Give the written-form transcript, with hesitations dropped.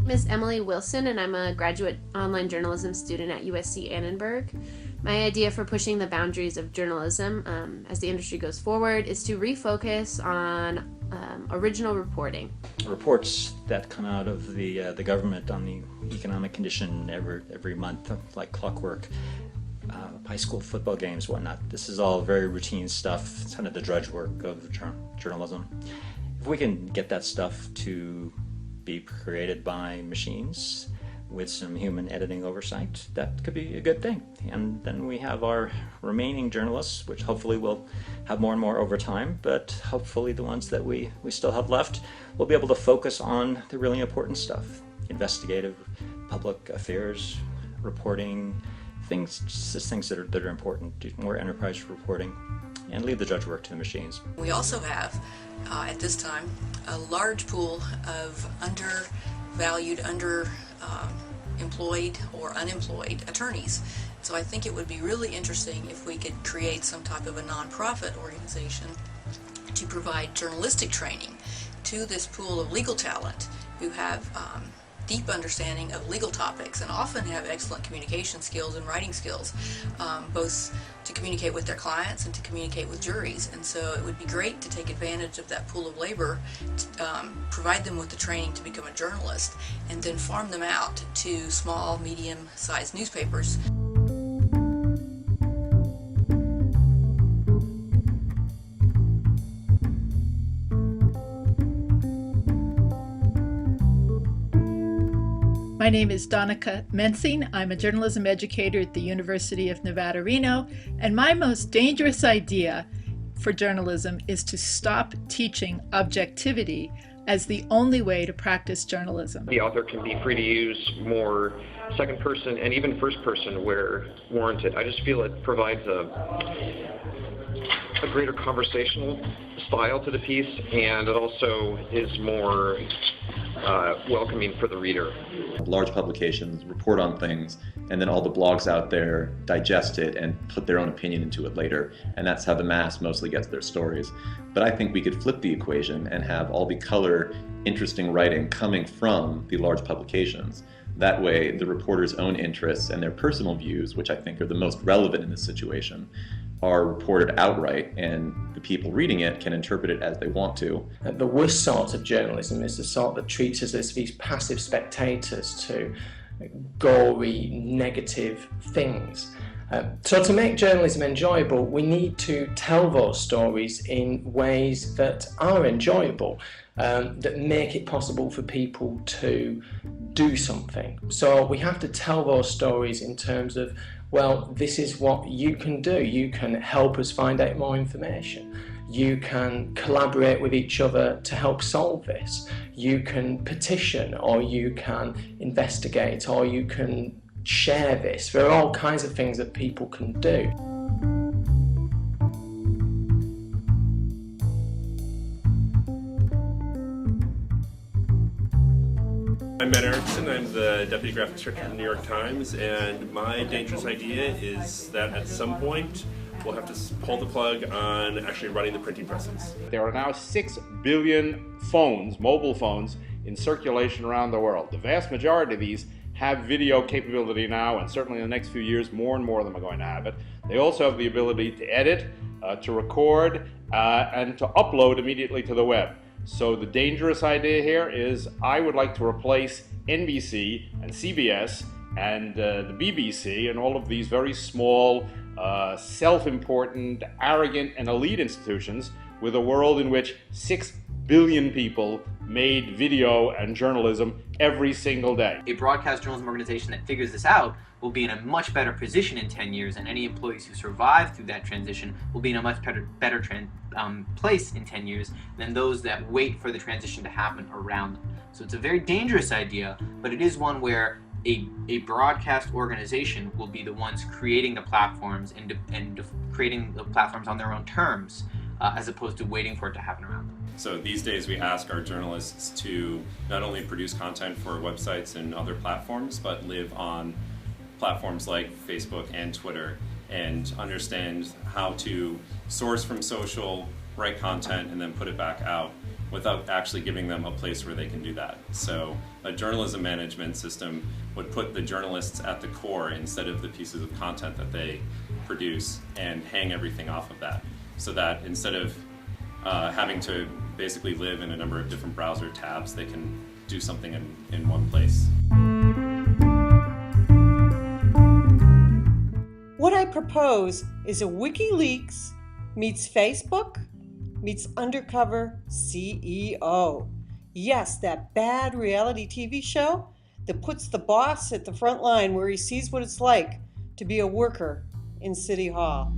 Miss Emily Wilson, and I'm a graduate online journalism student at USC Annenberg. My idea for pushing the boundaries of journalism as the industry goes forward is to refocus on original reporting. Reports that come out of the government on the economic condition every month, like clockwork, high school football games, whatnot. This is all very routine stuff. It's kind of the drudge work of journalism. If we can get that stuff to be created by machines with some human editing oversight, that could be a good thing. And then we have our remaining journalists, which hopefully we'll have more and more over time, but hopefully the ones that we still have left will be able to focus on the really important stuff. Investigative, public affairs, reporting, things that are important, do more enterprise reporting, and leave the judge work to the machines. We also have, at this time, a large pool of undervalued, employed or unemployed attorneys. So I think it would be really interesting if we could create some type of a nonprofit organization to provide journalistic training to this pool of legal talent who have deep understanding of legal topics and often have excellent communication skills and writing skills, both to communicate with their clients and to communicate with juries. And so it would be great to take advantage of that pool of labor, provide them with the training to become a journalist, and then farm them out to small, medium-sized newspapers. My name is Donica Mensing. I'm a journalism educator at the University of Nevada, Reno, and my most dangerous idea for journalism is to stop teaching objectivity as the only way to practice journalism. The author can be free to use more second person and even first person where warranted. I just feel it provides a greater conversational style to the piece, and it also is more welcoming for the reader. Large publications report on things, and then all the blogs out there digest it and put their own opinion into it later, and that's how the mass mostly gets their stories. But I think we could flip the equation and have all the color, interesting writing coming from the large publications. That way, the reporter's own interests and their personal views, which I think are the most relevant in this situation, are reported outright, and the people reading it can interpret it as they want to. The worst sort of journalism is the sort that treats us as these passive spectators to gory, negative things. So to make journalism enjoyable, we need to tell those stories in ways that are enjoyable, that make it possible for people to do something. So we have to tell those stories in terms of, well, this is what you can do. You can help us find out more information. You can collaborate with each other to help solve this. You can petition, or you can investigate, or you can share this. There are all kinds of things that people can do. I'm Ben Erickson. I'm the Deputy Graphics Director of the New York Times, and my dangerous idea is that at some point we'll have to pull the plug on actually running the printing presses. There are now 6 billion phones, mobile phones, in circulation around the world. The vast majority of these have video capability now, and certainly in the next few years more and more of them are going to have it. They also have the ability to edit, to record, and to upload immediately to the web. So the dangerous idea here is I would like to replace NBC and CBS and the BBC and all of these very small, self-important, arrogant, and elite institutions with a world in which 6 billion people made video and journalism every single day. A broadcast journalism organization that figures this out will be in a much better position in 10 years, and any employees who survive through that transition will be in a much better place in 10 years than those that wait for the transition to happen around them. So it's a very dangerous idea, but it is one where a broadcast organization will be the ones creating the platforms and creating the platforms on their own terms, as opposed to waiting for it to happen around them. So these days we ask our journalists to not only produce content for websites and other platforms, but live on platforms like Facebook and Twitter and understand how to source from social, write content, and then put it back out without actually giving them a place where they can do that. So a journalism management system would put the journalists at the core instead of the pieces of content that they produce, and hang everything off of that. So that instead of having to basically live in a number of different browser tabs, they can do something in one place. What I propose is a WikiLeaks meets Facebook meets Undercover CEO. Yes, that bad reality TV show that puts the boss at the front line where he sees what it's like to be a worker in City Hall.